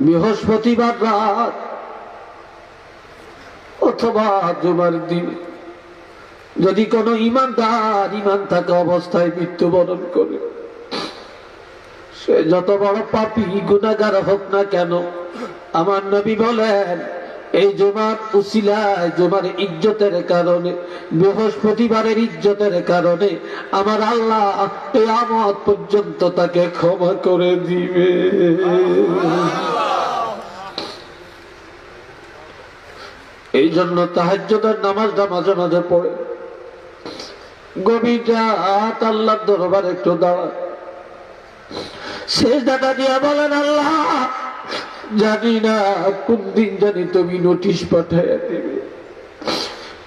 বৃহস্পতিবার রাত অথবা জুমার দিন যদি কোনো ইমানদার ইমান থাকা অবস্থায় মৃত্যুবরণ করে, সে যত বড় পাপী গুনাহগার হোক না কেন, আমার নবী বলেন এই জুমার উসিলায়, জুমার ইজ্জতের কারণে, বৃহস্পতিবারের ইজ্জতের কারণে আমার আল্লাহ কিয়ামত পর্যন্ত তাকে ক্ষমা করে দিবে। এই জন্য তাহাজ্জুদের নামাজটা মাঝে মাঝে পড়ে, গভীর রাত আল্লাহর দরবারে একটু দাঁড়ান, সিজদাটা দিয়ে বলেন আল্লাহ জানি না কোন দিন জানি তুমি নোটিশ পাঠাইয়া দিবে,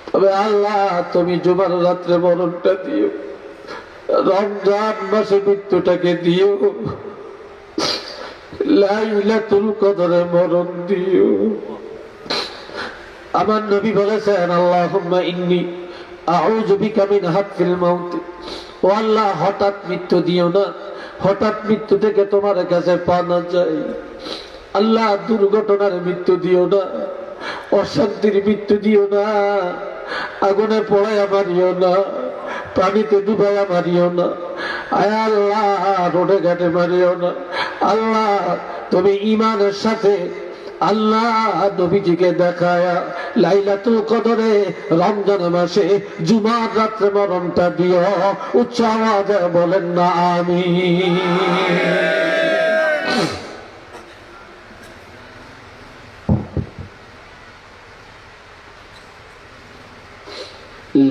তবে আল্লাহ তুমি জুমার রাত্রে মরণটা দিও, রমজান মাসে মৃত্যুটাকে দিও, লাইলাতুল কদরে মরণ দিও। আমার নবী বলেছেন আল্লাহুম্মা ইন্নী আউযু বিকা মিন হাতফিল মাউত, ও আল্লাহ হঠাৎ মৃত্যু দিও না, হঠাৎ মৃত্যু থেকে তোমার কাছে পানা চাই। আল্লাহ দুর্ঘটনার মৃত্যু দিও না, অশান্তির মৃত্যু দিও না, আগুনে পোড়াইয়া মারিও না, পানিতে ডুবাইয়া মারিও না, আয় আল্লাহ রোডে ঘাটে মারিও না। আল্লাহ তুমি ঈমানের সাথে আল্লাহ নবীজিকে দেখায়া লাইলাতুল কদরে রমজান মাসে জুমার রাত্রে মরণটা দিও। উচ্চ আওয়াজে বলেন না আমিন।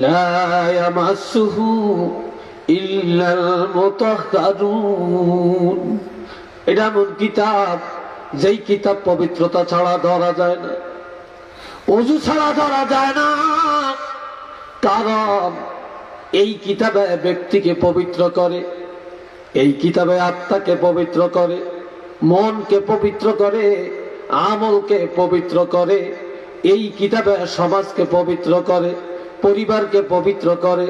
লা ইয়ামাসসুহু ইল্লাল মুতাহহারুন, এটা এমন কিতাব যেই কিতাব পবিত্রতা ছাড়া ধরা যায় না, ওযু ছাড়া ধরা যায় না। কারণ এই কিতাবে ব্যক্তিকে পবিত্র করে, এই কিতাবে আত্মাকে পবিত্র করে, মনকে পবিত্র করে, আমলকে পবিত্র করে, এই কিতাবে সমাজকে পবিত্র করে, পরিবারকে পবিত্র করে।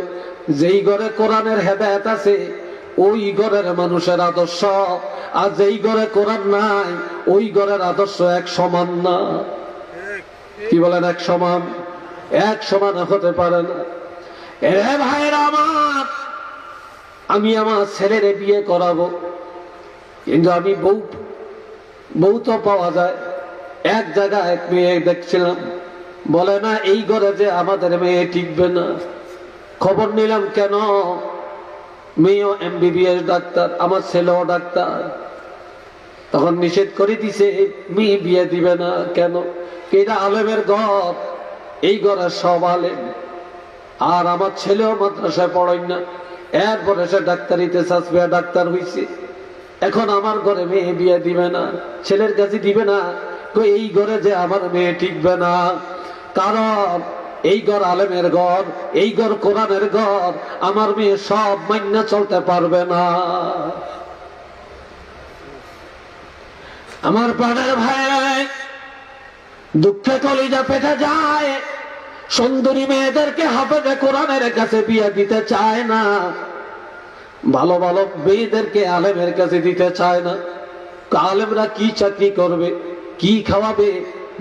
যেই ঘরে কোরআনের হেদায়েত আছে ওই ঘরের মানুষের আদর্শ, আর যেই ঘরে কোরআন নাই ওই ঘরের আদর্শ এক সমান না। কি বলেন? এক সমান? এক সমান হতে পারে না। এ ভাইরা আমার, আমি আমার ছেলেরে বিয়ে করাবো, কিন্তু আমি বউ তো পাওয়া যায়। এক জায়গায় এক মেয়ে দেখছিলাম, বলে না এই ঘরে যে আমাদের মেয়ে টিকবে না। খবর নিলাম, কেন? মেয়েও MBBS ডাক্তার, আমার ছেলেও ডাক্তার। তখন নিষেধ করে দিছে, মেয়ে বিয়ে দিবে না। কেন? এটা আলেমের ঘর, এই ঘরের সব আলেম, আর আমার ছেলেও মাদ্রাসায় পড়াই না, এরপরে সে ডাক্তারিতে চাষবে, ডাক্তার হইছে। এখন আমার ঘরে মেয়ে বিয়ে দিবে না, ছেলের কাছে দিবে না। এই ঘরে যে আমার মেয়ে টিকবে না, কারণ এই ঘর আলেমের ঘর, এই ঘর কোরআনের ঘর, আমার মেয়ে সব মাইনা চলতে পারবে না। আমার প্রাণের ভাই, দুঃখে কলিজা পেটে যায়। সুন্দরী মেয়েদেরকে হাফেজে কোরআনের কাছে বিয়ে দিতে চায় না, ভালো ভালো মেয়েদেরকে আলেমের কাছে দিতে চায় না। আলেমরা কি চাকরি করবে, কি খাওয়াবে,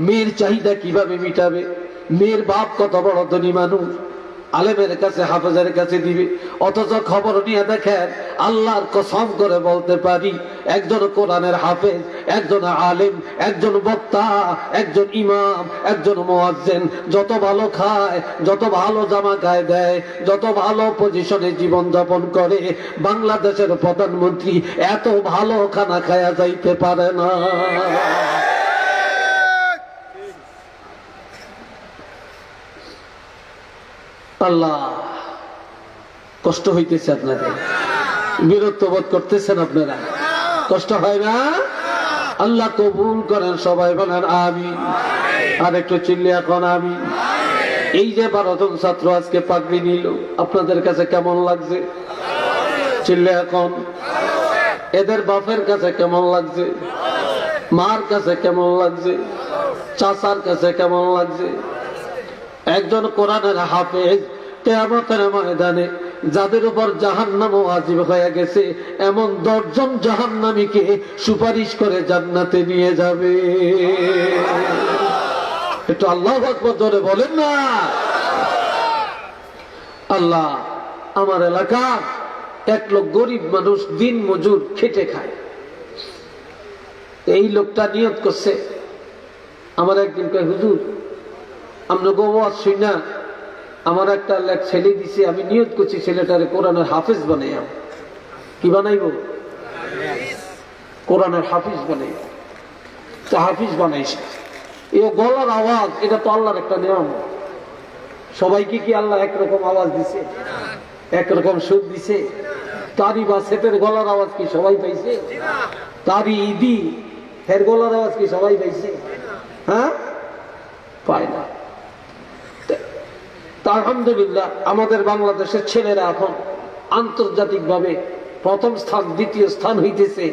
মেয়ের চাহিদা কিভাবে মিটাবে? মেয়ের বাপ কত বড় ধনী মানুষ, আলেমের কাছে হাফেজের কাছে দিবে। অথচ খবর নিয়ে দেখেন, আল্লাহর কসম করে বলতে পারি, একজন কোরআনের হাফেজ, একজন আলেম, একজন বক্তা, একজন ইমাম, একজন মুয়াজ্জিন যত ভালো খায়, যত ভালো জামা গায়ে দেয়, যত ভালো পজিশনে জীবন যাপন করে, বাংলাদেশের প্রধানমন্ত্রী এত ভালো খানা খায়া যাইতে পারে না। আল্লাহ, কষ্ট হইতেছে আপনাদের, বিরক্ত বোধ করতেছেন আপনারা, কষ্ট হয় না? আল্লাহ কবুল করেন, সবাই বলেন আমিন। আর একটু চিল্লে এখন আমিন। এই যে 12 জন ছাত্র আজকে পাগড়ি নিল, আপনাদের কাছে কেমন লাগছে? চিল্লে এখন। এদের বাপের কাছে কেমন লাগছে? মার কাছে কেমন লাগছে? চাচার কাছে কেমন লাগছে? একজন কোরআনের হাফেজ কিয়ামতের ময়দানে যাদের উপর জাহান্নাম ওয়াজিব হয়ে গেছে এমন 10 জন জাহান্নামীকে সুপারিশ করে জান্নাতে নিয়ে যাবে। একটু আল্লাহু আকবার জোরে বলেন না। আল্লাহ, আমার এলাকার এক লোক গরিব মানুষ, দিন মজুর, খেটে খায়। এই লোকটা নিয়ত করছে, আমার একদিন কয় হুজুর আমরা গোয়াজ শুই না, আমার একটা ছেলে দিছে, আমি নিয়ত করছি ছেলেটারে কোরআনের হাফেজ বানাইয়া। কি বানাইব? কোরআনের হাফিজ বানাইব। তো হাফিজ বানাইছে, এই গলার আওয়াজ, এটা তো আল্লাহর একটা নিয়ম। সবাইকে কি আল্লাহ একরকম আওয়াজ দিছে, একরকম সুর দিছে? তারি বা সেতের গলার আওয়াজ কি সবাই পাইছে? তারি ইদি এর গলার আওয়াজ কি সবাই পাইছে? হ্যাঁ, পায় না। আলহামদুলিল্লাহ আমাদের বাংলাদেশের ছেলেরা এখন আন্তর্জাতিক ভাবে প্রথম স্থান, দ্বিতীয় স্থান হইতেছে।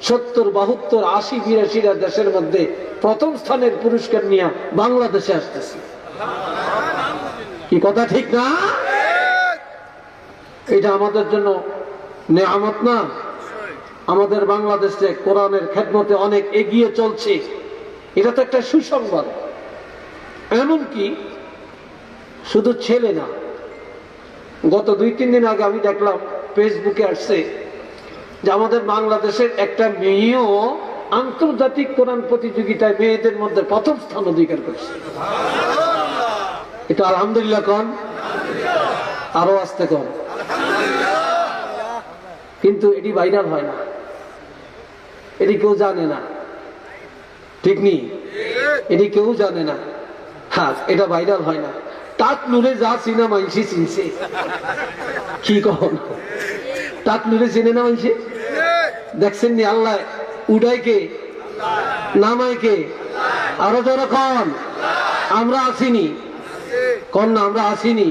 70, 72, 80, 82 দেশের মধ্যে প্রথম স্থানের পুরস্কার নিয়ে বাংলাদেশে আসতেছে। কি কথা ঠিক না? এটা আমাদের জন্য নেয়ামত না? আমাদের বাংলাদেশে কোরআনের খেদমতে অনেক এগিয়ে চলছে, এটা তো একটা সুসংবাদ। এমনকি শুধু ছেলে না, গত 2-3 দিন আগে আমি দেখলাম ফেসবুকে আসছে যে আমাদের বাংলাদেশের একটা মেয়েও আন্তর্জাতিক কোরআন প্রতিযোগিতায় মেয়েদের মধ্যে প্রথম স্থান অধিকার করছে। এটা আলহামদুলিল্লাহ কন, আরো আসতে কন। কিন্তু এটি ভাইরাল হয় না, এটি কেউ জানে না, ঠিক নেই? এটি কেউ জানে না। হ্যাঁ, এটা ভাইরাল হয় না। টাক নুরে যা চিনা মাইনসি চিনছে। কি কখন টাক নুরে চিনে না মাইনসি? দেখছেন নি? আল্লাহ উড়াই কে, নামাই কে? আরো যখন আমরা আসিনি কন না, আমরা আসিনি।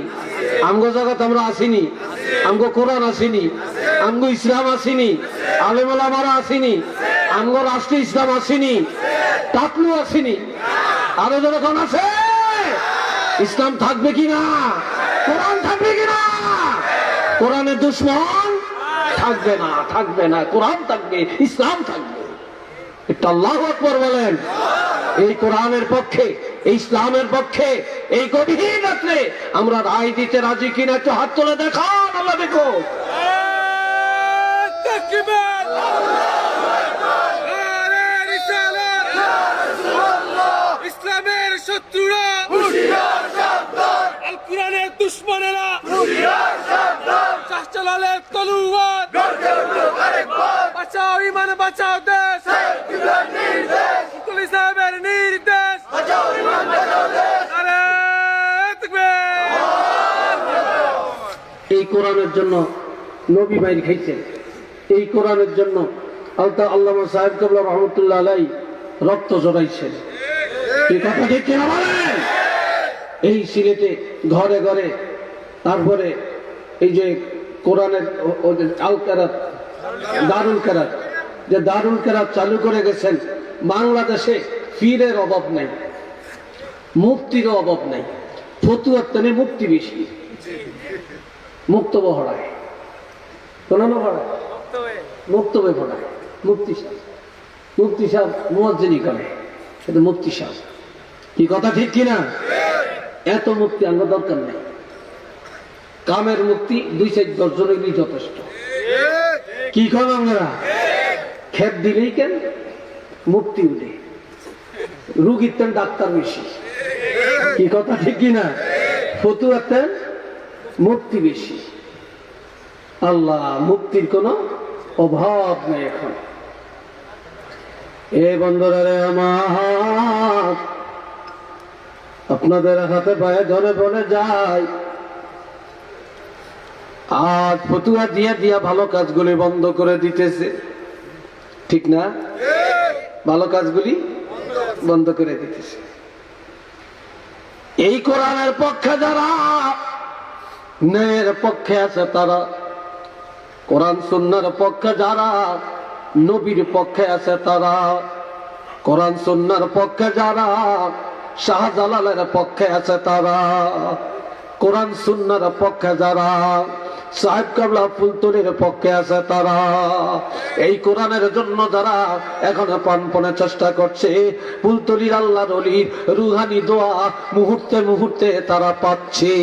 আমগো জগৎ আমরা আসিনি, আমগো কোরআন আসিনি, আমগো ইসলাম আসিনি, আলেম ওলামারা আসিনি, আমগো রাষ্ট্র ইসলাম আসিনি, টাকলু আসিনি। আরো যখন আছে, ইসলাম থাকবে কিনা, কোরআন থাকবে কিনা? কোরআনের দুশ্মন থাকবে না, থাকবে না। কোরআন থাকবে, ইসলাম থাকবে। এটা আল্লাহু আকবার বলেন। এই কোরআনের পক্ষে, এই ইসলামের পক্ষে এই গভীর রাত্রে আমরা রায় দিতে রাজি কিনা একটু হাত তুলে দেখান। আল্লাহ দেখো। ইসলামের শত্রুরা, আল কোরআনের দুশ্মনেরা, শাহ জালালের তলোয়ার, বাঁচাও ইমান, বাঁচাও দেশ, মুকুল সাহেবের নির্দেশ। এই কোরআনের জন্য নবী ভাই খাইছেন, এই কোরআনের জন্য আল্লামা সাহেব কাবলা রহমতুল্লাহ আলাই রক্ত জড়াইছেন। এই কথা ঠিক কিনা বলেন? এই সিলেটে ঘরে ঘরে, তারপরে এই যে কোরআনের আল কেরাত, দারুল কেরাত, যে দারুল কেরাত চালু করে গেছেন। বাংলাদেশে ফিরের অভাব নাই, মুক্তিরও অভাব নাই। ফতুয়ার তেনে মুক্তি বেশি, মুক্তব হড়ায়, কোনানো হড়ায়, মুক্তবে হড়ায়। মুক্তি সাহেব, মুক্তি সাহেব মুয়াজ্জিনি করে, এটা মুক্তি সাহেব। কি কথা ঠিক কিনা? এত মুক্তি আমার দরকার নেই। কামের মুক্তি 2-4 জনেরই যথেষ্ট। কি কম আমরা খেপ দিলেই কেন মুক্তি উঠে, রুগীর তেন ডাক্তার বেশি। কি কথা ঠিক কিনা? ফতুয়ার তেন মুক্তি বেশি। আল্লাহ, মুক্তির কোনো অভাব নেই এখন। এ বন্ধুরা রে আমার, আপনাদের হাতে পায়ে ধরে বলে যায়, আজ ফতুয়া দিয়া দিয়া ভালো কাজগুলি বন্ধ করে দিতেছে, ঠিক না? ভালো কাজগুলি বন্ধ করে দিতেছে। এই কোরআনের পক্ষে যারা, ন্যায়ের পক্ষে আছে তারা, কোরআন সুন্নাহর পক্ষে যারা, নবীর পক্ষে আছে তারা, কোরআন সুন্নাহর পক্ষে যারা, শাহজালালের পক্ষে আছে তারা, কোরআন সুন্নাহর পক্ষে যারা, সাহেব কাবলা ফুলতলির পক্ষে আছে তারা। এই কোরআনের জন্য যারা এখন প্রাণপণে চেষ্টা করছে, ফুলতলির আল্লাহর ওলির রুহানি দোয়া মুহূর্তে মুহূর্তে তারা পাচ্ছে।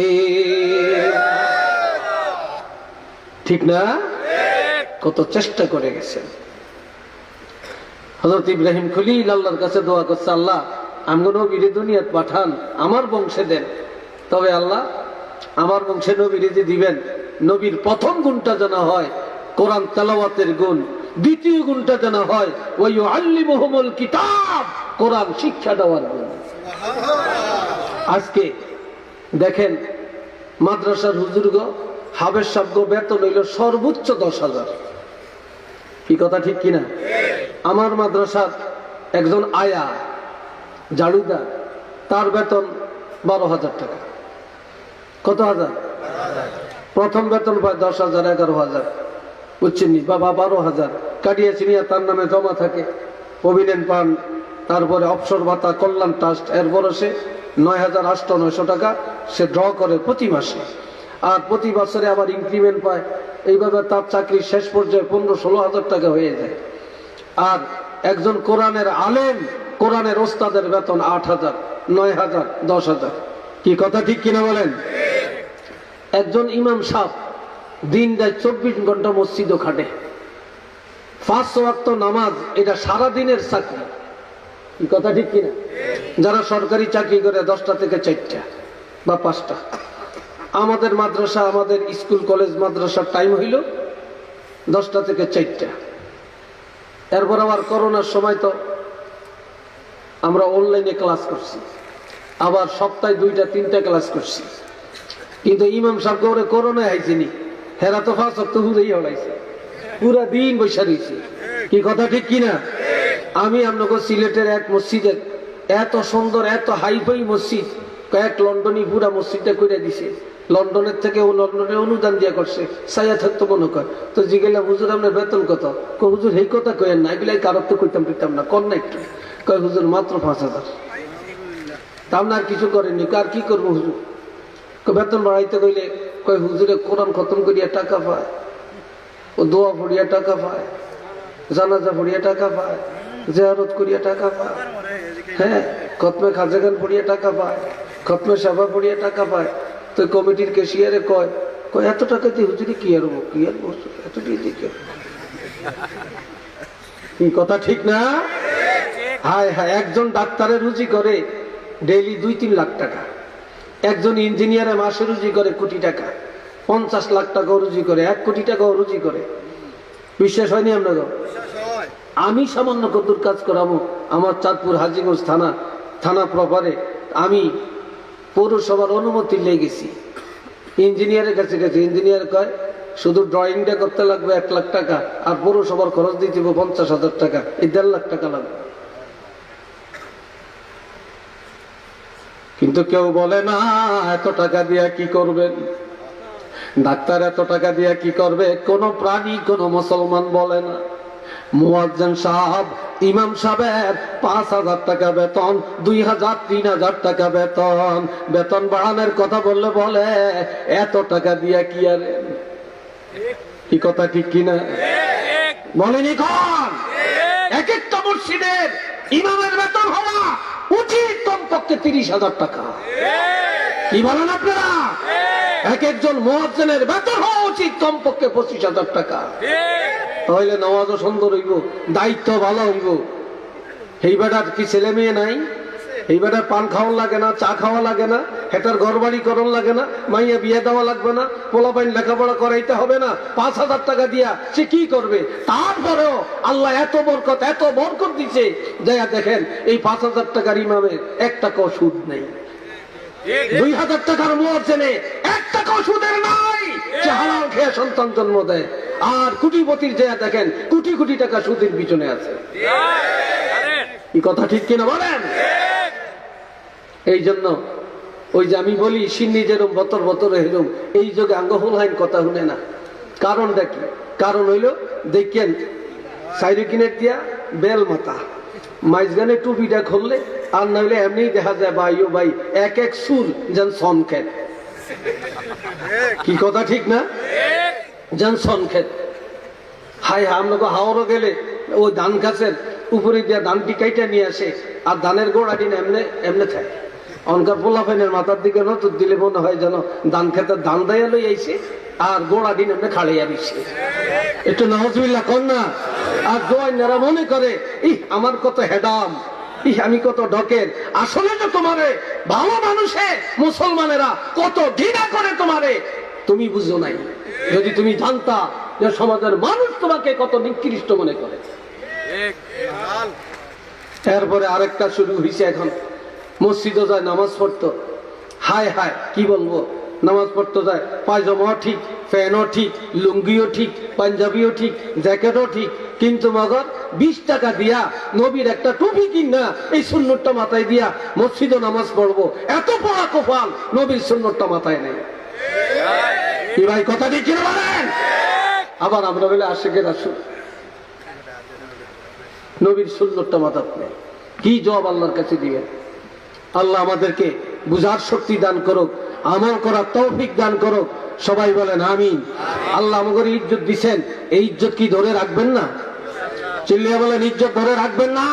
ঠিক না? কত চেষ্টা করে গেছেন। হযরত ইব্রাহিম খলিল আল্লাহর কাছে দোয়া করছে, আল্লাহ আমগো নবীরে দুনিয়াত পাঠান, আমার বংশে দেন। তবে আল্লাহ আমার বংশে নবীরে যে দিবেন, নবীর প্রথম গুণটা যেন হয় কোরআন তেলাওয়াতের গুণ, দ্বিতীয় গুণটা যেন হয় ওই আল্লিমুহুমুল কিতাব, কোরআন শিক্ষা দেওয়ার গুণ। আজকে দেখেন মাদ্রাসার হুজুরগো, হাবের সাহেব বেতন হইল সর্বোচ্চ 10,000। কি কথা ঠিক কিনা? আমার মাদ্রাসার একজন আয়া জাড়ুদার, তার বেতন 12,000 টাকা। কত হাজার? প্রথম বেতন পায় 10,000, 11,000, বুঝছেন নি বাবা? 12,000 কাটিয়া চিনিয়া তার নামে জমা থাকে, অভিনয়ন পান, তারপরে অবসর ভাতা, কল্যাণ ট্রাস্ট, এরপরে সে 9,800 টাকা সে ড্র করে প্রতি মাসে, আর প্রতি বছরে আবার ইনক্রিমেন্ট পায়। এইভাবে তার চাকরির শেষ পর্যায়ে 15-16,000 টাকা হয়ে যায়। আর একজন কোরআনের আলেম, কোরআনের ওস্তাদের বেতন 8,000, 9,000, 10,000। কি কথা ঠিক কিনা বলেন? একজন ইমাম সাহেব দিন দেয় 24 ঘন্টা মসজিদও খাটে, 5 ওয়াক্ত নামাজ, এটা সারা দিনের চাকরি। কি কথা ঠিক কিনা? যারা সরকারি চাকরি করে 10টা থেকে 4টা বা 5টা। আমাদের মাদ্রাসা, আমাদের স্কুল কলেজ মাদ্রাসার টাইম হইল 10টা থেকে 4টা। এরপর আবার করোনার সময় তো আমরা অনলাইনে ক্লাস করছি, আবার সপ্তাহে 2টা-3টা ক্লাস করছি। কিন্তু ইমাম সাহেব ওরে করোনা আইসিনি, হেরা তো 5 ওয়াক্ত হুরেই হলাইছে, পুরা দিন বৈশা রয়েছে। কি কথা ঠিক কিনা? আমি আপনাকে সিলেটের এক মসজিদের, এত সুন্দর এত হাইফাই মসজিদ, কয়েক লন্ডনই পুরা মসজিদটা করে দিছে। লন্ডনের থেকে ও লন্ডনে অনুদান দিয়ে করছে, সাইয়া থাকতো মনে কর। তো জিগেলাম, হুজুর আপনার বেতন কত? হুজুর এই কথা কয়েন না, এগুলাই কারোর তো করতাম পেতাম না, কর না একটু। কয় হুজুর মাত্র 5,000। তা আপনার কিছু করেননি। আর কি করবো হুজুর? বেতন বাড়াইতে কইলে কয় হুজুরে কোরআন খতম করিয়া টাকা পায়, ও দোয়া পড়িয়া টাকা পায়, জানাজা পড়িয়া টাকা পায়, জিয়ারত করিয়া টাকা পায়, হ্যাঁ খতমে খাজাগান পড়িয়া টাকা পায়, খতমে সাবা পড়িয়া টাকা পায়। তো কমিটির কেশিয়ারে কয় এত টাকা দিয়ে হুজুরি কি আর এত দিয়ে দিকে। কি কথা ঠিক না? হায় হায়, একজন ডাক্তারের রুজি করে ডেইলি 2-3 লাখ টাকা, একজন ইঞ্জিনিয়ারে মাসে রুজি করে কোটি টাকা, 50 লাখ টাকাও রুজি করে, 1 কোটি টাকাও রুজি করে। বিশ্বাস হয়নি আপনাকে? আমি সামান্য কতদূর কাজ করাবো আমার চাঁদপুর হাজীগঞ্জ থানা প্রপারে, আমি পৌরসভার অনুমতি লেগেছি, ইঞ্জিনিয়ারের কাছে গেছি। ইঞ্জিনিয়ার কয় শুধু ড্রয়িংটা করতে লাগবে 1 লাখ টাকা, আর পৌরসভার খরচ দিতে 50,000 টাকা, এই 1.5 লাখ টাকা লাগবে। কিন্তু কেউ বলে না এত টাকা দিয়া কি করবেন, ডাক্তার এত টাকা দিয়া কি করবে? কোন প্রাণী, কোন মুসলমান বলে না। মুয়াজ্জিন সাহেব, ইমাম সাহেবের 5,000 টাকা বেতন, 2,000, 3,000 টাকা বেতন। বেতন বাড়ানোর কথা বললে বলে এত টাকা দিয়া কি আর? কি কথা ঠিক কিনা বলেনি? কোন এক একটা মসজিদের ইমামের বেতন হওয়া উচিত কমপক্ষে 30,000 টাকা। কি বলেন আপনারা? এক একজন মুয়াজ্জিনের বেতন হওয়া উচিত কমপক্ষে 25,000 টাকা। তাহলে নামাজও সুন্দর হইব, দায়িত্ব ভালো হইব। এই বেটার কি ছেলে মেয়ে নাই? এই বেটার পান খাওয়া লাগে না, চা খাওয়া লাগে না, হেটার ঘর বাড়ি করণ লাগে না, মাইয়া বিয়ে দেওয়া লাগবে না, পোলাপাইন লেখাপড়া করাইতে হবে না। 5,000 টাকা দিয়া সে কি করবে? তারপরেও আল্লাহ এত বরকত দিচ্ছে। যাইয়া দেখেন এই 5,000 টাকার ইমামের 1 টাকাও সুদ নেই, 2,000 টাকার মুয়াজ্জিনে 1 টাকাও সুদের নাই, সে হালাল খেয়ে সন্তান জন্ম দেয়। আর কোটিপতির যাইয়া দেখেন কোটি কোটি টাকা সুদের পিছনে আছে। এই কথা ঠিক কিনা বলেন? এই জন্য ওই যে আমি বলি সিন্নি যেরম বতর বতর হেরম, এই যোগে আঙ্গহুল হাইন কথা শুনে না। কারণ দেখি, কারণ হইল দেখেন সাইরে কিনের দিয়া বেল মাথা মাইজগানে টুপিটা খুললে, আর নইলে এমনি দেখা যায় ভাই ও ভাই এক এক সুর যেন সন খেন। কি কথা ঠিক না? জনসন ক্ষেত হাই আমরা হাওড়ও গেলে ওই ধান গাছের উপরে দিয়ে ধানটি কাইটা নিয়ে আসে আর ধানের গোড়াটি এমনে এমনে থাকে অনকার পোলাফেনের মাথার দিকে নতুন দিলে মনে হয় যেন ধান খেতের ধান দেয়া লই আইছে আর গোড়াটি এমনি খাড়াইয়া দিচ্ছে একটু নজবিল্লা কর না। আর গোয়াইনারা মনে করে আমার কত হেডাম, আমি কত ডকের। আসলে তো তোমারে ভালো মানুষে মুসলমানেরা কত ঘৃণা করে তোমারে, তুমি বুঝো নাই। যদি তুমি জানতা যে সমাজের মানুষ তোমাকে কত নিকৃষ্ট মনে করে। এরপরে আরেকটা শুরু হয়েছে, এখন মসজিদও যায় নামাজ পড়তো, হায় হায় কি বলবো, নামাজ পড়তে যায় পায়জামাও ঠিক, ফ্যানও ঠিক, লুঙ্গিও ঠিক, পাঞ্জাবিও ঠিক, জ্যাকেটও ঠিক, কিন্তু মগর 20 টাকা দিয়া নবীর একটা টুপি কিনা এই সুন্নতটা মাথায় দিয়া মসজিদে নামাজ পড়বো, এত পড়া কপাল নবীর সুন্নতটা মাথায় নেই। কি ভাই কথা ঠিক কিনা বলেন? আবার আমরা বলে আশেকের আসুন নবীর সুন্নতটা মাথায় নেই, কি জবাব আল্লাহর কাছে দিবেন? আল্লাহ আমাদেরকে বুঝার শক্তি দান করুক, আমল করার তৌফিক দান করুক, সবাই বলেন আমিন। আল্লাহ আমাদের ইজ্জত দিচ্ছেন, এই ইজ্জত কি ধরে রাখবেন না? চিল্লিয়া বলেন ইজ্জত ধরে রাখবেন না?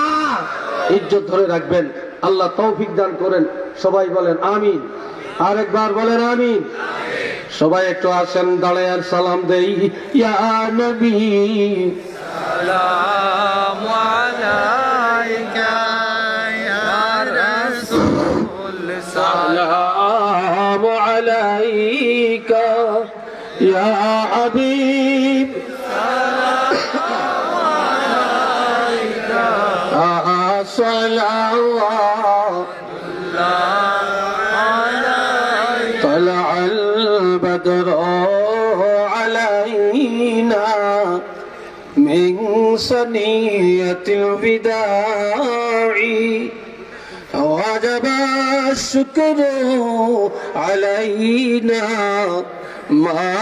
ইজ্জত ধরে রাখবেন, আল্লাহ তৌফিক দান করেন, সবাই বলেন আমিন। আরেকবার বলেন আমিন। সবাই একটু আসেন, দাঁড়ায় আর সালাম দেই। ইয়া নবী সালামু আলাইকা ইয়া রাসূল, সালামু আলাইকা ইয়া হাবিব, সালামু আলাইকা طلع البدر علينا من ثنية الوداع وجب الشكر علينا ما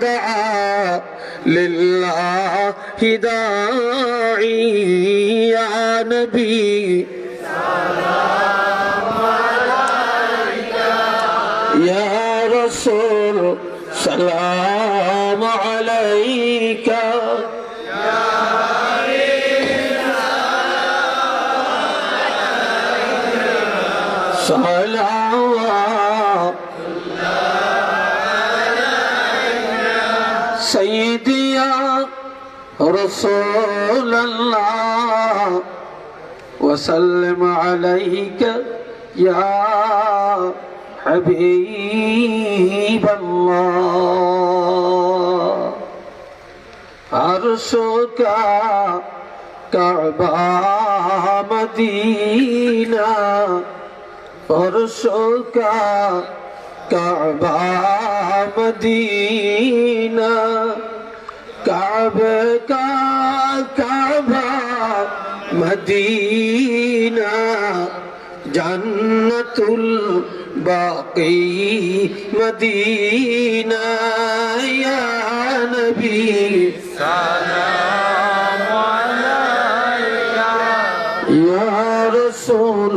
دعا لله داعي يا نبي يا رسول سلام عليك صلوات سيدي يا رسول الله وسلم عليك يا حبيب الله عرشك كعبة مدينة عرشك كعبة مدينة كعبة كعبة مدينة جنة الباقي مدينة يا نبي سلام عليك يا رسول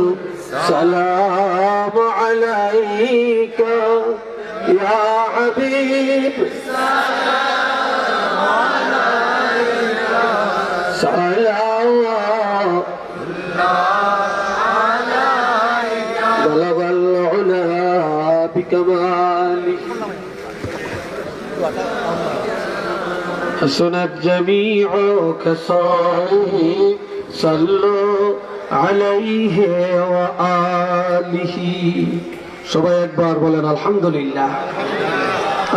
سلام عليك يا حبيب سلام عليك صلوات بلغ العلا بكماله حسنت جميع خصاله صلوا عليه وآله সবাই একবার বলেন আলহামদুলিল্লাহ,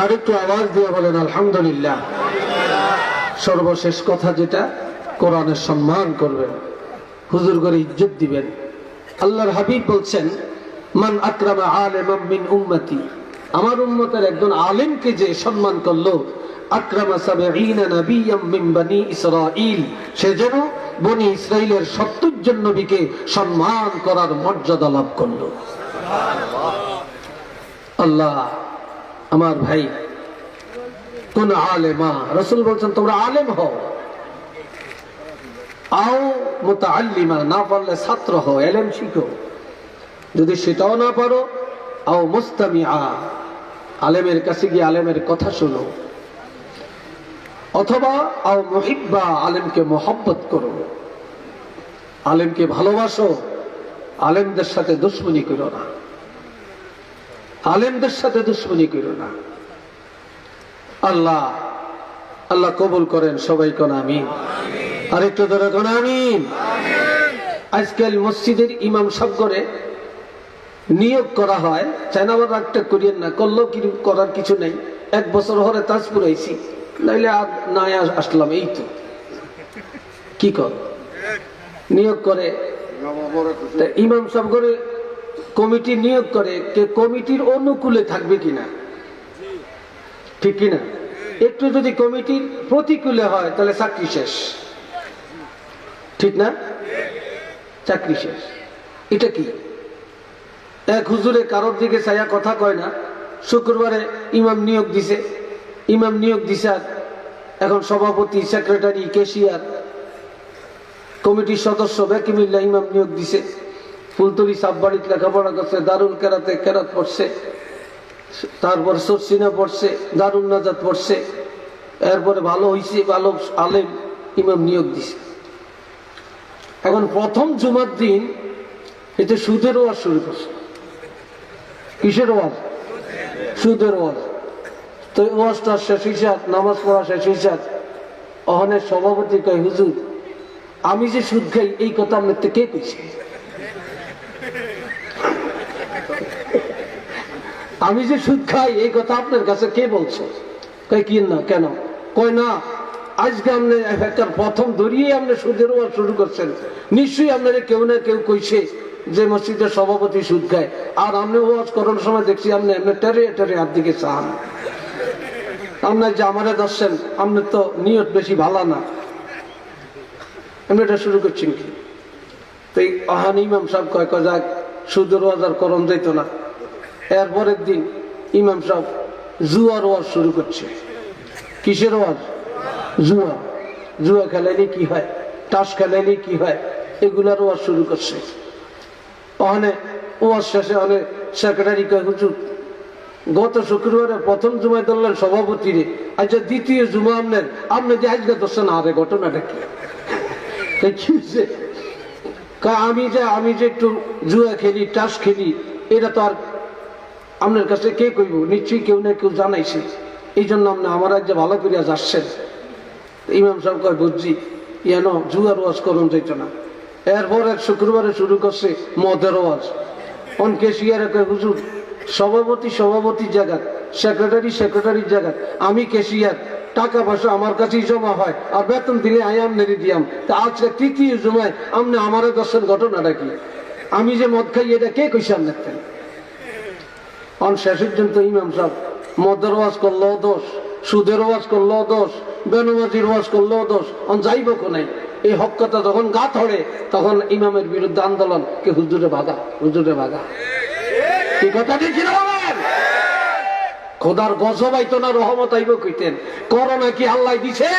আর একটু আওয়াজ দিয়ে বলেন আলহামদুলিল্লাহ। সর্বশেষ কথা যেটা, কোরআনের সম্মান করবেন, হুজুর করে ইজ্জত দিবেন। আল্লাহর হাবিব বলছেন মান আকরামা আলিমান মিন উম্মতি, আমার উম্মতের একজন আলেমকে যে সম্মান করলো, আকরামা সাবঈনা নাবিয়্যাম মিন বনি ইসরাঈল, সে যেন বনি ইসরাইলের 70 জন নবীকে সম্মান করার মর্যাদা লাভ করলো। আল্লাহ আমার ভাই কোন আলেমা, রাসূল বলছেন তোমরা আলেম হও, আও মুতাআল্লিমা, না পারলে ছাত্র হও, ইলম শিখো, যদি সেটাও না পারো আও মুস্তামিআ, আলেমের কাছে গিয়ে আলেমের কথা শোনো। অথবা আও মুহিব্বা, আলেমকে মোহাব্বত করো, আলেমকে ভালোবাসো, আলেমদের সাথে দুশ্মনী করো না, আলেমদের সাথে দুশ্মনী করো না। আল্লাহ আল্লাহ কবুল করেন সবাই, কোন আমিন। আরেকটু ধরে কোন আমিন। আজকাল মসজিদের ইমাম সাহেব করে নিয়োগ করা হয়, চাইনা আবার রাগটা করিয়েন না, করলেও কি করার কিছু নেই। 1 বছর হরে তাজ পুরাইছি, নাইলে আর না আসলাম, এই তো কি কর নিয়োগ করে। তা ইমাম সাহেব করে কমিটি নিয়োগ করে, কে কমিটির অনুকূলে থাকবে কিনা, ঠিক কিনা? একটু যদি কমিটির প্রতিকূলে হয় তাহলে চাকরি শেষ, ঠিক না? চাকরি শেষ। এটা কি? এক হুজুরে কারোর দিকে ছায়া কথা কয় না, শুক্রবারে ইমাম নিয়োগ দিছে, ইমাম নিয়োগ দিছে, আর এখন সভাপতি, সেক্রেটারি, ক্যাশিয়ার, কমিটির সদস্য ব্যাকি মিল্লা ইমাম নিয়োগ দিছে। ফুলতলি সাববাড়িত লেখাপড়া করছে, দারুল কেরাতে কেরাত পড়ছে, তারপর সরসিনা পড়ছে, দারুল নাজাত পড়ছে, এরপরে ভালো হইছে, ভালো আলেম, ইমাম নিয়োগ দিছে। এখন প্রথম জুমার দিন এতে সুদের ওয়াজ শুরু করছে। কিসের ওয়াজ? সুদের ওয়াজ। তো ওয়াজটা শেষ হইছে, নামাজ পড়া শেষ হইছে, ওখানে সভাপতি কয়, হুজুর আমি যে সুদ খাই এই কথা আপনার কে কইছে? আমি যে সুদ খাই এই কথা আপনার কাছে কে বলছো? কয় কি না, কেন? কয় না, আজকে আপনি প্রথম ধরিয়ে আপনি সুদের ওয়াজ শুরু করছেন, নিশ্চয়ই আপনারা কেউ না কেউ কইছে যে মসজিদের সভাপতি সুদ খায়, আর আপনি ওয়াজ করার সময় দেখছি আপনি এমনি টেরে টেরে হাত দিকে চান, আপনার যে আমারে দর্শেন, আপনার তো নিয়ত বেশি ভালো না, আপনি এটা শুরু করছেন কি? তো এই আহান ইমাম সাহেব কয় যাক সুদের ওয়াজ আর করণ যাইতো না। এরপরের দিন ইমাম সাহেব জুয়ার ওয়াজ শুরু করছে। কিসের ওয়াজ? জুয়া। জুয়া খেলাইলে কি হয়, তাস খেলাইলে কি হয়, এগুলার ওয়াজ শুরু করছে। ওখানে ওয়াজ শেষে অনেক সেক্রেটারি কয়, হুজুর গত শুক্রবারে প্রথম জুমায় ধরলেন সভাপতি রে, আচ্ছা দ্বিতীয় জুমা আপনার, আপনি যে আজকে ধরছেন, আরে ঘটনাটা কি? আমি যে একটু জুয়া খেলি, টাস খেলি, এটা তো আর আপনার কাছে কে কইব? নিশ্চয়ই কেউ না কেউ জানাইছে, এই জন্য আপনি আমার রাজ্যে ভালো করিয়া যাচ্ছেন। ইমাম সাহেব কয়, বুঝছি, ইয়ানো জুয়ার ওয়াজ করুন যাইত না। এরপর এক শুক্রবারে শুরু করছে মদের ওয়াজ। অন কেশিয়ারে কয়, হুজুর সভাপতির জায়গা, সেক্রেটারির জায়গা, আমি কেশিয়ার, টাকা পয়সা আমার কাছেই জমা হয়, আর বেতন দিলে আয়াম নেড়ে দিয়াম। তা আজকে তৃতীয় জুমায় আপনি আমারে দর্শন, ঘটনাটা কি? আমি যে মদ খাই এটা কে কইছে আপনার? অন শেষ পর্যন্ত ইমাম সাহেব মদের ওয়াজ করলেও দোষ, সুদের ওয়াজ করলেও দোষ, বেনমাজির ওয়াজ করলেও দোষ, অন যাইব কোনাই। এই হক কথা যখন গা ধরে তখন ইমামের বিরুদ্ধে আন্দোলন, কে হুজুরে ভাগা, হুজুরে ভাগা। এই কথাটি ছিল খোদার গজব আইতো না, রহমত আইব কইতেন। করোনা কি আল্লাহ দিছে?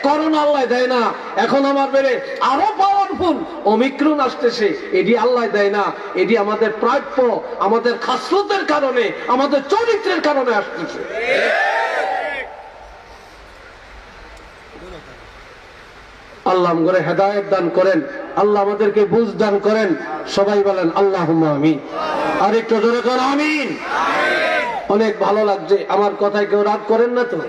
করোনা আল্লাহ দেয় না। এখন আমার বেড়ে আরো পাওয়ারফুল ওমিক্রন আসতেছে, এটি আল্লাহ দেয় না, এটি আমাদের প্রাপ্য, আমাদের খাসলতের কারণে, আমাদের চরিত্রের কারণে আসতেছে। আল্লাহ আমাদের হেদায়েত দান করেন, আল্লাহ আমাদেরকে বুঝ দান করেন। সবাই বলেন আল্লাহুম্মা আমিন। আর একটু জোরে করেন আমিন। অনেক ভালো লাগছে আমার কথায়, কেউ রাগ করেন না তো?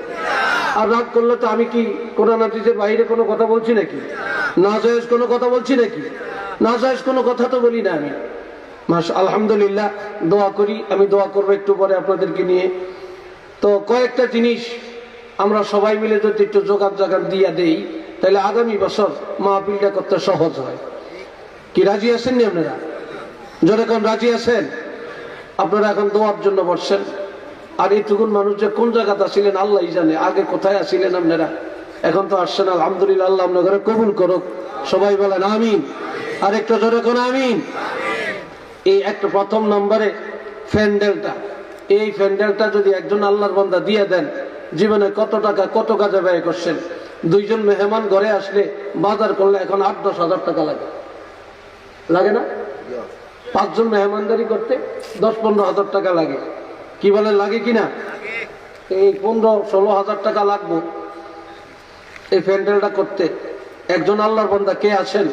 আর রাগ করলে তো আমি কি কোরআন হাদিসের বাইরে কোনো কথা বলছি নাকি? নাজায়েজ কোনো কথা বলছি নাকি? নাজায়েজ কোনো কথা তো বলি না আমি। আলহামদুলিল্লাহ, দোয়া করি, আমি দোয়া করবো একটু পরে আপনাদেরকে নিয়ে। তো কয়েকটা জিনিস আমরা সবাই মিলে যদি একটু যোগাযোগ দিয়া দেই, তাহলে আগামী বছর মাহফিলটা করতে সহজ হয়। কি রাজি আছেন নি আপনারা? জোরে কোন রাজি আছেন? আপনারা এখন দোয়ার জন্য বসছেন। আর এইটুকুন মানুষ যে কোন জায়গাতে আসিলেন আল্লাহ জানে, আগে কোথায় আসিলেন আপনারা, এখন তো আসছেন। আলহামদুলিল্লাহ, আল্লাহ আপনার ঘরে কবুল করুক। সবাই বলেন আমিন। আর একটু জোরে কোন আমিন। এই একটা প্রথম নম্বরে প্যান্ডেলটা, এই প্যান্ডেলটা যদি একজন আল্লাহর বান্দা দিয়ে দেন, জীবনে কত টাকা কত কাজে ব্যয় করছেন। 2 জন মেহমান ঘরে আসলে বাজার করলে এখন 8-10 হাজার টাকা লাগে, লাগে না? 5 জন মেহমানদারি করতে 10-15 হাজার টাকা লাগে। কি বলে লাগে কিনা? এই 15-16 হাজার টাকা লাগবে। এই প্যান্ডেলটা করতে। একজন আল্লাহর বান্দা কে আছেন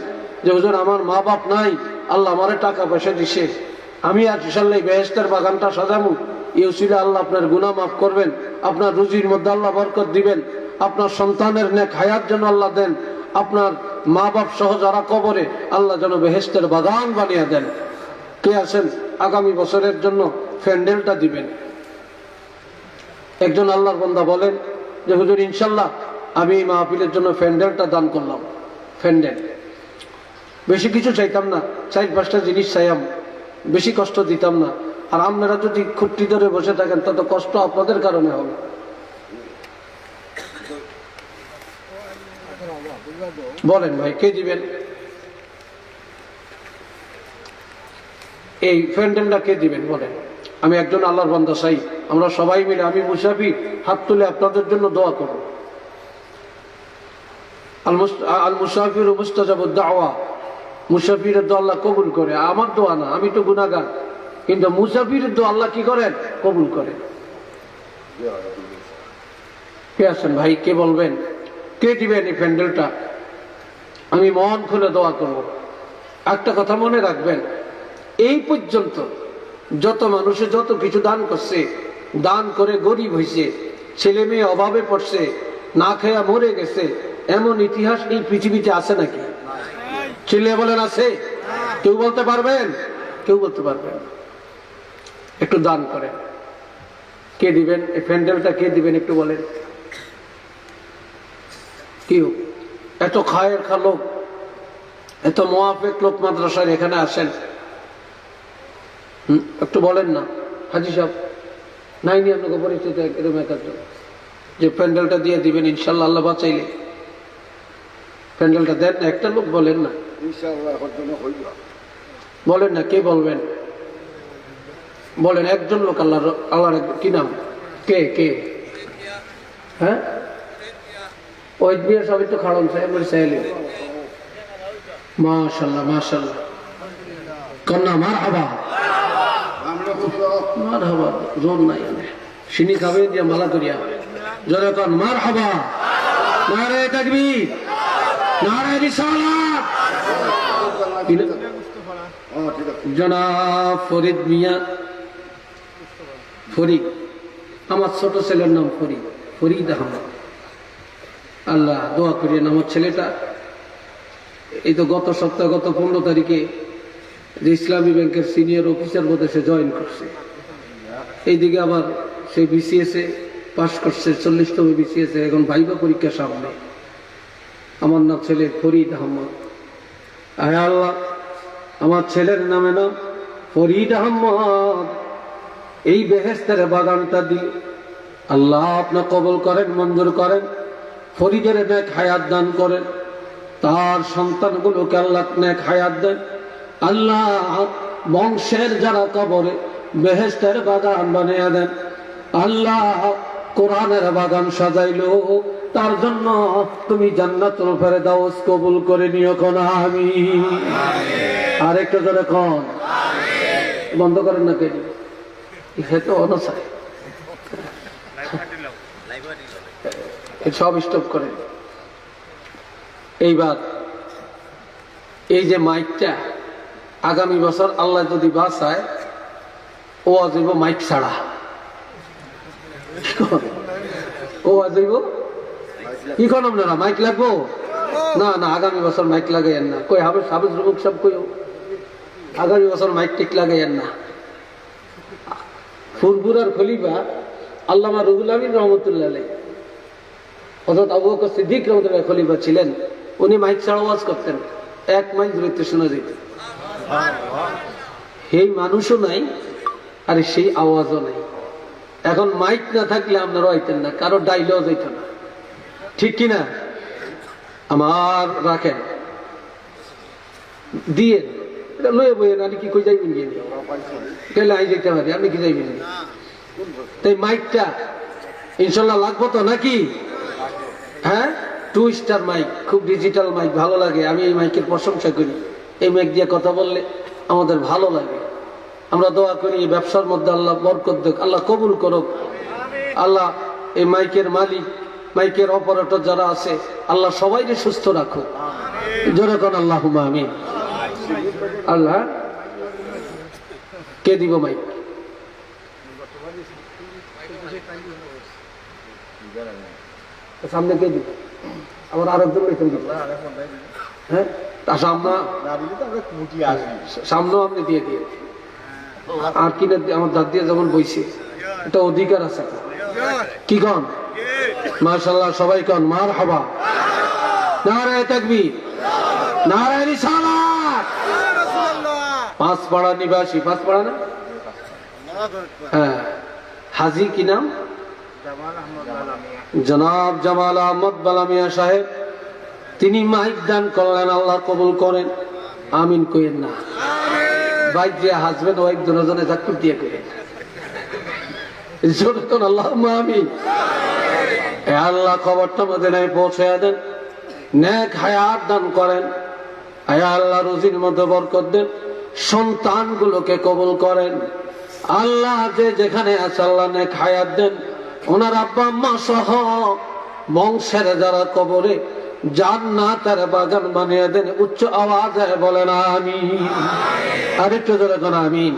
যে হুজুর আমার মা বাপ নাই, আল্লাহ আমারে টাকা পয়সা দিছে, আমি আজ ইনশাআল্লাহ বেহেশতের বাগানটা সাজাবো, এই উসিলা আল্লাহ আপনার গুনাহ মাফ করবেন, আপনার রুজির মধ্যে আল্লাহ বরকত দিবেন, আপনার সন্তানের নেক হায়াত যেন আল্লাহ দেন, আপনার মা বাপ সহ যারা কবরে আল্লাহ যেন বেহেশতের বাগান বানিয়ে দেন। কে আছেন আগামী বছরের জন্য প্যান্ডেলটা দিবেন? একজন আল্লাহর বান্দা বলেন যে হুজুর ইনশাল্লাহ আমি এই মাহফিলের জন্য প্যান্ডেলটা দান করলাম। প্যান্ডেল বেশি কিছু চাইতাম না, 4-5টা জিনিস চাইলাম, বেশি কষ্ট দিতাম না। আর আপনারা যদি খুঁটি ধরে বসে থাকেন তত কষ্ট আপনাদের কারণে হবে। বলেন ভাই কে দিবেন এই প্যান্ডেলটা? কে দিবেন বলেন? আমি একজন আল্লাহর বান্দা চাই, আমরা সবাই মিলে, আমি মুসাফির, হাত তুলে আপনাদের জন্য দোয়া করব। আল মুসাফির মুস্তাজাবুদ দাওয়া, মুসাফিরের দোয়া আল্লাহ কবুল করে। আমার দোয়া না, আমি তো গুনাহগার, কিন্তু মুসাফিরের দোয়া আল্লাহ কি করেন? কবুল করেন। কে আছেন ভাই? কে বলবেন কে দিবেন এই প্যান্ডেলটা? আমি মন খুলে দোয়া করব। একটা কথা মনে রাখবেন, এই পর্যন্ত যত মানুষে যত কিছু দান করছে, দান করে গরিব হয়েছে, ছেলে মেয়ে অভাবে পড়ছে, না খেয়া মরে গেছে, এমন ইতিহাস এই পৃথিবীতে আছে নাকি? ছেলে বলেন আছে? কেউ বলতে পারবেন? কেউ বলতে পারবেন? একটু দান করেন। কে দিবেন এই প্যান্ডেলটা? কে দিবেন একটু বলেন? কেউ? এত খায়ের খা লোক, এত মোয়াফেক লোক মাদ্রাসার এখানে আসেন, একটু বলেন না হাজি সাহেব নাইনি আপনাকে পরিচিত এরকম একজন যে প্যান্ডেলটা দিয়ে দিবেন ইনশাল্লাহ আল্লাহ বাঁচাইলে? প্যান্ডেলটা দেন, একটা লোক বলেন না, বলেন না, কে বলবেন? বলেন একজন লোক। আল্লাহর কি নাম? কে কে? হ্যাঁ ওই দিয়ে সবই তো খাড়ন সাহেব চাইলে। মাশাল্লাহ মাশাল্লাহ, কন্যা মার হাবা মার হাবা, জোর নাই সিনি খাবে দিয়ে মালা করিয়া জোরে কন মার হাবা, নারে তাকবীর, নারে রিসালাত। জনাব ফরিদ মিয়া, ফরিদ, আমার ছোট ছেলের নাম ফরিদ, ফরিদ আহমদ। আল্লাহ দোয়া করিয়েন আমার ছেলেটা। এই তো গত সপ্তাহ, গত 15 তারিখে যে ইসলামী ব্যাংকের সিনিয়র অফিসার পদে সে জয়েন করছে। এইদিকে আবার সে বিসিএসে পাশ করছে, 40তম বিসিএসে, এখন ভাইবা পরীক্ষা সামনে। আমার নাম ছেলে ফরিদ আহমদ। আয় আল্লাহ আমার ছেলের নামে নাম ফরিদ আহমদ, এই বেহেশতের বাগানটা দিয়ে আল্লাহ আপনি কবুল করেন, মঞ্জুর করেন। ফরিদের নেক হায়াত দান করেন, তার সন্তানগুলোকে আল্লাহ নেক হায়াত দেন। আল্লাহ বংশের যারা কবরে বেহেশতের বাগান বানিয়ে দেন। আল্লাহ কোরআনের বাগান সাজাইলো, তার জন্য তুমি জান্নাতুল ফেরদাউস কবুল করে নিও। কোন আমিন। আর একটু জোরে কোন বন্ধ করেন না কেন? তো অনসায় সব স্টপ করে। এইবার এই যে মাইকটা আগামী বছর আল্লাহ যদি বাঁচায়, ও আজইব মাইক ছাড়া। ও আজইব কি কোন আপনারা মাইক লাগবো না? না আগামী বছর মাইক লাগাইয়েন না। কই হাফেজ রুমুক সব কই আগামী বছর মাইক টিক লাগাইয়েন না। ফুরফুরার খলিফা আল্লামা রুহুল আমিন রহমতুল্লাহ আলাইহি, হযরত আবু বকর সিদ্দিক রহমতুল্লাহ খলিফা ছিলেন, উনি মাইক ছাড়া ওয়াজ করতেন, 1 মাইল দূরত্বে শোনা যেত। সেই মানুষও নাই আর সেই আওয়াজও নাই। এখন মাইক না থাকলে আপনারা হইতেন না, কারো ডাইলেও যেত না, ঠিক কিনা? আমার রাখেন দিয়ে এটা লয়ে বইয়েন, আমি কি কই যাইবেন গিয়ে গেলে আই যেতে পারি, আপনি কি যাইবেন? তাই মাইকটা ইনশাল্লাহ লাগবো তো নাকি? হ্যাঁ 2 স্টার মাইক, খুব ডিজিটাল মাইক, ভালো লাগে। আমি এই মাইকের প্রশংসা করি। এই মাইক দিয়ে কথা বললে আমাদের ভালো লাগে। আমরা দোয়া করি এই ব্যবসার মধ্যে আল্লাহ বরকত দেখ, আল্লাহ কবুল করুক। আল্লাহ এই মাইকের মালিক মাইকের অপারেটর যারা আছে, আল্লাহ সবাইকে সুস্থ রাখুক। জোরে কোন আল্লাহুম্মা আমিন। আল্লাহ কে দিব মাইক? সামনে কে দিব? আমার আরেকজন বেতন দিব। হ্যাঁ, সামনেও আপনি দিয়ে দিয়ে আর কিনে আমার দাঁত দিয়ে যেমন বইছে, এটা অধিকার আছে। কি কন? মাশাআল্লাহ, সবাই কন মারহাবা। নারায়ে তাকবীর, নারায়ে রিসালাত। পাঁচপাড়া নিবাসী, পাঁচপাড়া না? হ্যাঁ, হাজী কি নাম? জনাব জামাল আহমদ বালামিয়া সাহেব, তিনি মাইক দান করলেন, আল্লাহ কবুল করেন। আমিন কইেন না, বাইক যে হাজবেন্ড ওয়াইফ দুজনে জাকুর দিয়ে করেন। আল্লাহুম্মা আমিন। এ আল্লাহ খবরটা মদিনায় পৌঁছে দেন, নেক হায়াত দান করেন। এ আল্লাহ রুজির মধ্যে বরকত দেন, সন্তানগুলোকে কবুল করেন। আল্লাহ যে যেখানে আছে আল্লাহ নেক হায়াত দেন। ওনার আব্বা আম্মা সহ বংশের যারা কবরে জান্নাতের বাগান বানিয়ে দেন। উচ্চ আওয়াজে বলেন আমিন। আরেকটু জোরে কোন আমিন।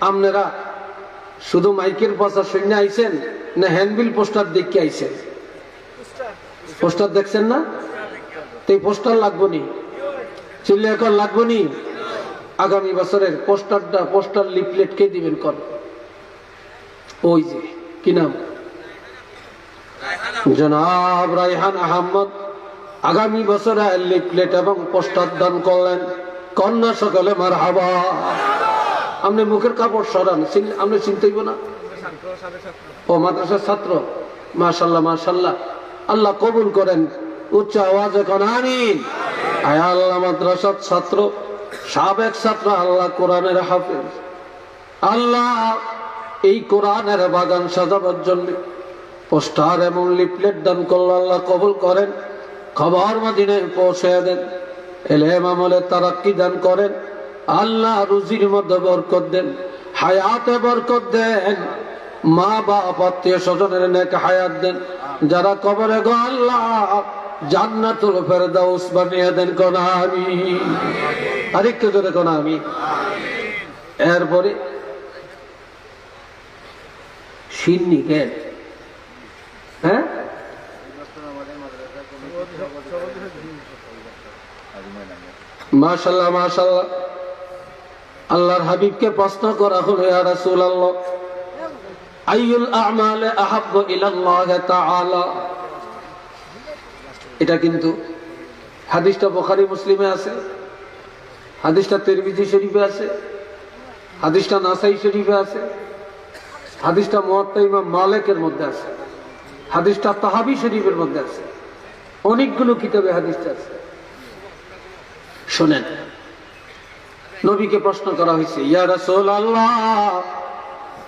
আপনারা শুধু মাইকের প্রচার শুনে আইছেন না হ্যান্ডবিল পোস্টার দেখে আইছেন? পোস্টার দেখছেন না? তো এই পোস্টার লাগবো নি? চিল্লে এখন লাগবো নি? আগামী বছরের পোস্টার লিফলেট কে দিবেন? কর ওই যে কি নাম, জনাব রায়হান আহমদ আগামী বছরে লিফলেট এবং পোস্টার দান করলেন। কন্যা সকলে মারহাবা। আপনি মুখের কাপড় সরান, আপনি চিনতেইব না? ও মাদ্রাসার ছাত্র, মাশাআল্লাহ মাশাআল্লাহ, আল্লাহ কবুল করেন। উচ্চ আওয়াজে কোন আমিন। আয় আল্লাহ মাদ্রাসার ছাত্র, সাবেক ছাত্র, আল্লাহ কোরআনের হাফেজ, আল্লাহ এই কোরআনের বাগান সাজাবার জন্য পোস্টার এবং লিফলেট দান করল, আল্লাহ কবুল করেন। খবর মদিনায় পৌঁছে দেন, ইলম আমলে তারাক্কি দান করেন। আল্লাহ রুজির মধ্যে বরকত দেন, হায়াতে বরকত দেন। মা বাপ আত্মীয় স্বজনের নেক হায়াত দেন। যারা কবরে গো আল্লাহ জান্নাতুল ফেরদাউস বানিয়ে দেন। কোন আমিন। আরেকটু জোরে কোন আমিন। এরপরে সিন্নি কে? হ্যাঁ, মাশাআল্লাহ মাশাআল্লাহ। আল্লাহর হাবিবকে প্রশ্ন করা হলো, ইয়া রাসূলুল্লাহ আইয়ুল আ'মাল আহাব্বু ইলাল্লাহ তাআলা। এটা কিন্তু হাদিসটা বুখারী মুসলিমে আছে, হাদিসটা তিরমিজি শরীফে আছে, হাদিসটা নাসাই শরীফে আছে, হাদিসটা মুয়াত্তা ইমাম মালিকের মধ্যে আছে, হাদিসটা তাহাবি শরীফের মধ্যে আছে, অনেকগুলো কিতাবে হাদিসটা আছে। শুনেন, নবীকে প্রশ্ন করা হয়েছে, ইয়া রাসূলুল্লাহ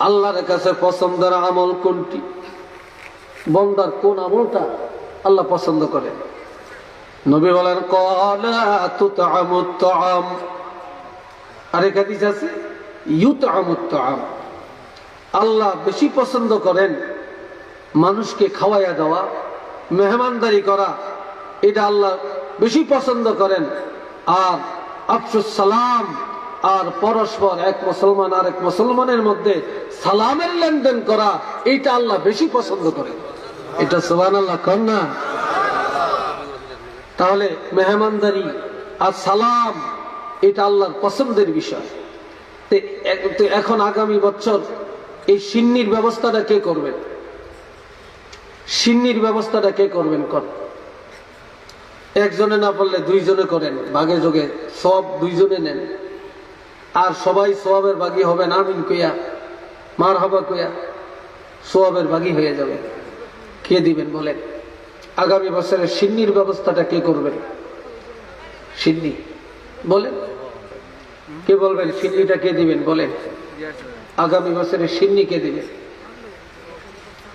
আল্লাহর কাছে পছন্দের আমল কোনটি? বান্দার কোন আমলটা আল্লাহ পছন্দ করেন? নবী বলেন ক্বালা তুতআমুত তাআম। আরেক হাদিস আছে ইউতআমুত তাআম। আল্লাহ বেশি পছন্দ করেন মানুষকে খাওয়াইয়া দেওয়া, মেহমানদারি করা, এটা আল্লাহ বেশি পছন্দ করেন। আর আফসুস সালাম, আর পরস্পর এক মুসলমান আর এক মুসলমানের মধ্যে সালামের লেনদেন করা, এটা আল্লাহ বেশি পছন্দ করেন। এটা সুবহানাল্লাহ কর না? তাহলে মেহমানদারি আর সালাম এটা আল্লাহর পছন্দের বিষয়। তো এখন আগামী বছর এই সিন্নির ব্যবস্থাটা কে করবেন? সিন্নির ব্যবস্থাটা কে করবেন? কর একজনে না পারলে দুইজনে করেন, ভাগে যোগে সব দুইজনে নেন। আর সবাই সওয়াবের ভাগী হবেন। আমিন কইয়া মারহাবা কইয়া সওয়াবের ভাগী হয়ে যাবে। কে দিবেন বলেন? আগামী বছরের সিন্নির ব্যবস্থাটা কে করবেন? সিন্নি বলেন, কে বলবেন সিন্নিটা কে দিবেন বলেন? আগামী বছরের সিন্নি কে দিবেন?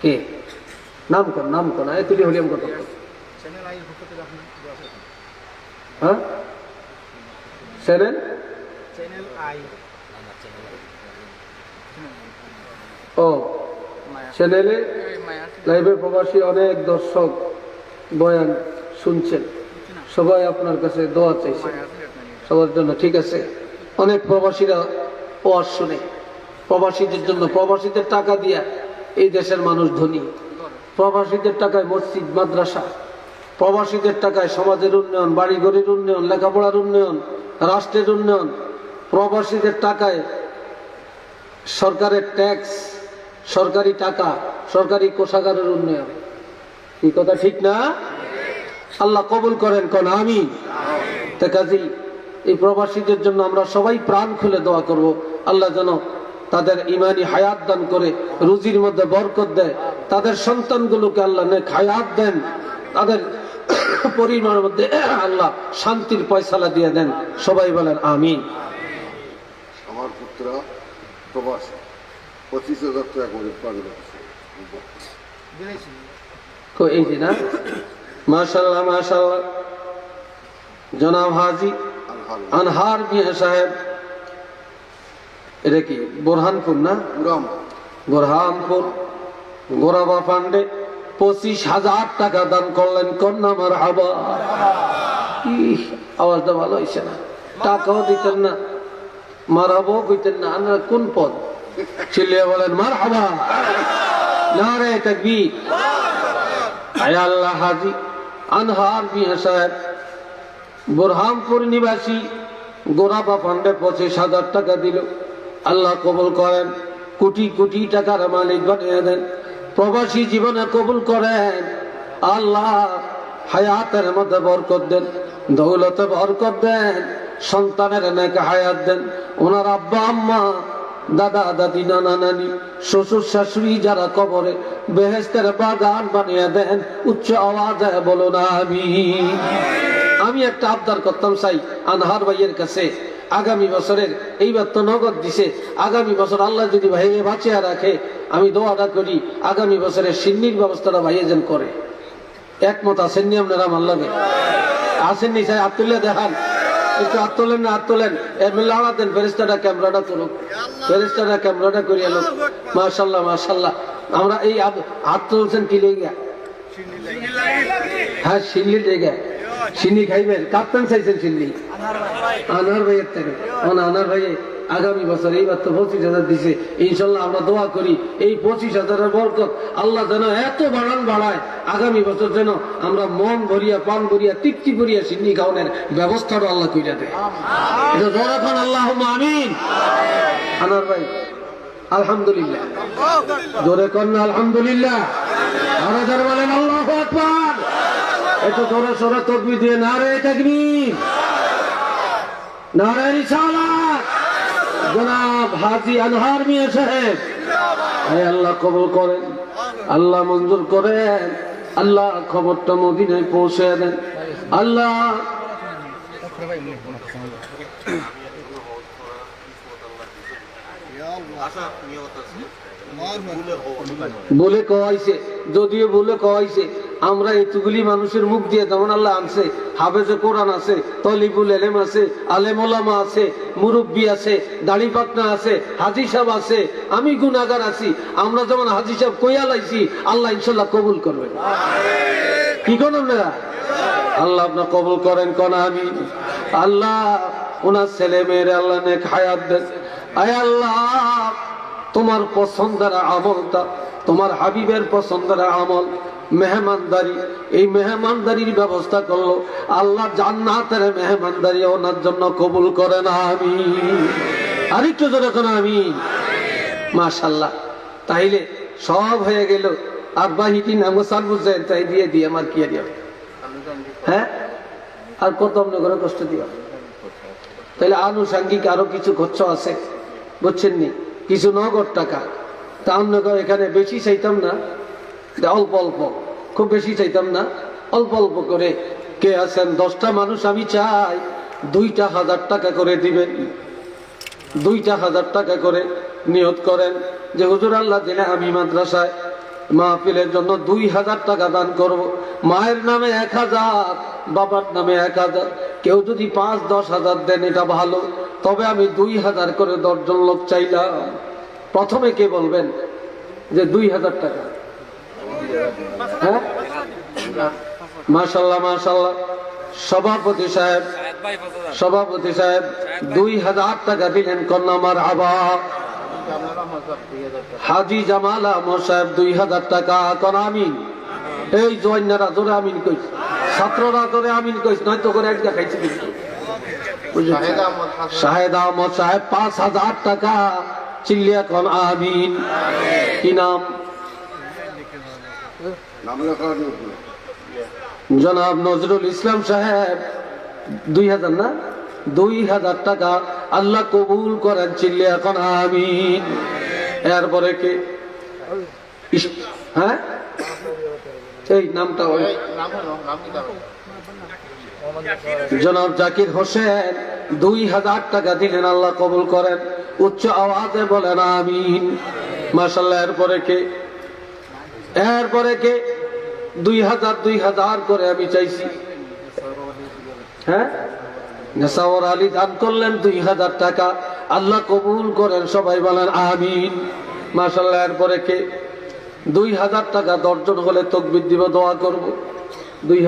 কে? নাম কর, নাম কর। তুলি হলিয়াম কত? হ্যাঁ, চ্যানেল ও চ্যানেলে লাইভে প্রবাসী অনেক দর্শক বয়ান শুনছেন, সবাই আপনার কাছে দোয়া চাইছে সবার জন্য, ঠিক আছে? অনেক প্রবাসীরা ওয়াজ শুনে, প্রবাসীদের জন্য, প্রবাসীদের টাকা দিয়া এই দেশের মানুষ ধনী, প্রবাসীদের টাকায় মসজিদ মাদ্রাসা, প্রবাসীদের টাকায় সমাজের উন্নয়ন, বাড়িঘরের উন্নয়ন, লেখাপড়ার উন্নয়ন, রাষ্ট্রের উন্নয়ন, প্রবাসীদের টাকায় সরকারের ট্যাক্স, সরকারি টাকা, সরকারি কোষাগারের উন্নয়ন। এই কথা ঠিক না? আল্লাহ কবুল করেন, কোন আমিন। তা কাজী এই প্রবাসীদের জন্য আমরা সবাই প্রাণ খুলে দোয়া করব, আল্লাহ যেন তাদের ইমানি হায়াত দান করে, রুজির মধ্যে বরকত দেয়, তাদের সন্তানগুলোকে আল্লাহ নেক হায়াত দেন, তাদের পরিবারের মধ্যে আল্লাহ শান্তির ফয়সালা দিয়ে দেন। সবাই বলেন আমিন। আমার পুত্র প্রবাস 25,000 টাকা করে পাগল এই যে না, মাশাআল্লাহ মাশাআল্লাহ, জনাব হাজী আনহার মিয়া সাহেব, এটা কি বোরহানপুর না? বোরহানপুর গোরাবা ফান্ডে 25,000 টাকা দান করলেন। কন্যা মারহাবা। আওয়াজটা ভালো হয়েছে না? টাকাও দিতেন না, মারহাবাও কইতেন না, আপনারা কোন পদ? চিল্লিয়ে বলেন মারহাবা, নারে তাকবীর। আয় আল্লাহ, হাজী আনহার মিয়া সাহেব বোরহানপুর নিবাসী, গোরাবা ফান্ডে 25,000 টাকা দিল। আল্লাহ কবুল করেন, কোটি কোটি টাকার মালিক বানিয়ে দেন, প্রবাসী জীবনে কবুল করেন। আল্লাহ হায়াতের মধ্যে বরকত দেন, দৌলতে বরকত দেন, সন্তানের নেক হায়াত দেন। ওনার আব্বা আম্মা, দাদা দাদি, নানা নানি, শ্বশুর শাশুড়ি যারা কবরে, বেহেশতের বাগান বানিয়ে দেন। উচ্চ আওয়াজে বলুন আমিন। আমি একটা আবদার করতাম চাই আনহার ভাইয়ের কাছে, আগামী বছরের, এইবার তো নগদ দিছে, আগামী বছর আল্লাহ যদি ভাইয়ে বাঁচিয়ে রাখে, আমি দোয়াটা করি আগামী বছরের সিন্নির ব্যবস্থাটা ভাইয়ে যেন করে। একমত আছেননি আপনারা? আমার লাগে আসেননি? চাই হাত তুলে দেখান, একটু হাত তোলেন না? হাত তোলেন, লাড়া দেন, ফেরেস্তাটা ক্যামেরাটা করুক, ফেরেস্তাটা ক্যামেরাটা করিয়া লোক। মাশাল্লাহ মাশাল্লাহ। আমরা এই হাত তুলছেন কি লেগে? হ্যাঁ, সিল্লি লেগে। সিন্নি খাইবেন? কাপ্তান চাইছেন সিন্নি? আনার ভাইয়ের থেকে। আনার ভাইয়ে আগামী বছর, এইবার তো 25,000 দিছে, ইনশাল্লাহ আমরা দোয়া করি এই 25,000-এর বরকত আল্লাহ যেন এত বাড়ায়, আগামী বছর যেন আমরা মন ভরিয়া, পান ভরিয়া, তৃপ্তি ভরিয়া সিন্নি খাওয়ানোর ব্যবস্থাটা আল্লাহ কইরা দেয়। এটা জোরে কোন আল্লাহুম্মা আমিন। আনার ভাই আলহামদুলিল্লাহ, জোরে কোন আলহামদুলিল্লাহ। আরো জোরে বলেন আল্লাহু আকবার। একটু জোরে সোরে তাকবীর দিয়ে নারে তাকবীর, নারে রিসালাত। জনাব হাজী আনহার মিয়া সাহেব, আল্লাহ কবুল করেন, আল্লাহ মঞ্জুর করেন, আল্লাহ খবরটা মদিনায় পৌঁছে দেন। আল্লাহ বলে কওয়াইছে, যদিও বলে কওয়াইছে, আমরা এতগুলি মানুষের মুখ দিয়ে যেমন আল্লাহ আনছে, হাফেজে কোরআন আছে, তলিবুল এলেম আছে, আলেম ওলামা আছে, মুরব্বী আছে, দাড়ি পাকনা আছে, হাজী সাহেব আছে, আমি গুনাহগার আছি, আমরা যেমন হাজী সাহেব কইয়া লাইছি, আল্লাহ ইনশাল্লাহ কবুল করবেন। কি কোন আপনারা? আল্লাহ আপনার কবুল করেন, কোন আমিন। আল্লাহ ওনার ছেলে মেয়ের আল্লাহ নেক হায়াত দেন। আয় আল্লাহ, তোমার পছন্দের আমলটা, তোমার হাবিবের পছন্দের আমল মেহমানদারি, এই মেহমানদারির ব্যবস্থা করলো আল্লাহ, জান্নাতের মেহমানদারি ওনার জন্য কবুল করেন আমিন। আরেকটু জোরে কোন আমিন। মাশাআল্লাহ। তাইলে সব হয়ে গেল। আর বাহিটি নাম সার্বজেন তাই দিয়ে আমার কি দিয়ে, হ্যাঁ, আর কত আপনার ঘরে কষ্ট দিও। তাহলে আনুষাঙ্গিক আরো কিছু খরচ আছে, বুঝছেন নি? কিছু নগদ টাকা, তা অন্য এখানে বেশি চাইতাম না, অল্প অল্প, খুব বেশি চাইতাম না, অল্প অল্প করে। কে আছেন 10টা মানুষ? আমি চাই 2,000 টাকা করে দিবেন, 2,000 টাকা করে নিয়ত করেন যে হুজুর আল্লাহ দিলে আমি মাদ্রাসায় মাহফিলের জন্য 2,000 টাকা দান করব। মায়ের নামে 1,000, বাবার নামে 1,000, কেউ যদি 5-10 হাজার দেন এটা ভালো, তবে আমি 2,000 করে 10 জন লোক চাইলাম। প্রথমে কে বলবেন? যে 2000 টাকা। হ্যাঁ, মাশাল্লাহ মাশাল্লাহ। সভাপতি সাহেব 2000 টাকা দিলেন, কন্যা মারহাবা। হাজি জামাল আহমদ সাহেব 2000 টাকা, কোন আমিন। এই জোয়ান্নারা জোরে আমিন কইস, ছাত্ররা জোরে আমিন কইস, নয়তো করে একটা খাইছে কিন্তু। শাহেদ আহমদ সাহেব 5000 টাকা, চিল্লিয়া কোন আমিন। কি নাম? নাম লেখা নেই। জনাব নজরুল ইসলাম সাহেব 2000 না, 2000 টাকা, আল্লাহ কবুল করেন, চিল্লে এখন আমিন। এরপরে কে? হ্যাঁ, এই নামটা জনাব জাকির হোসেন 2000 টাকা দিলেন, আল্লাহ কবুল করেন, উচ্চ আওয়াজে বলেন আমিন। মাশাআল্লাহ। এরপরে কে? 2000 করে আমি চাইছি। হ্যাঁ, নেসাওয়ার আলী দান করলেন 2000 টাকা, আল্লাহ কবুল করেন, সবাই বলেন আমিন। মাশাআল্লাহ। এরপরে কে? 2000 টাকা 10 জন হলে তাকবীর দিব, দোয়া করব। 2000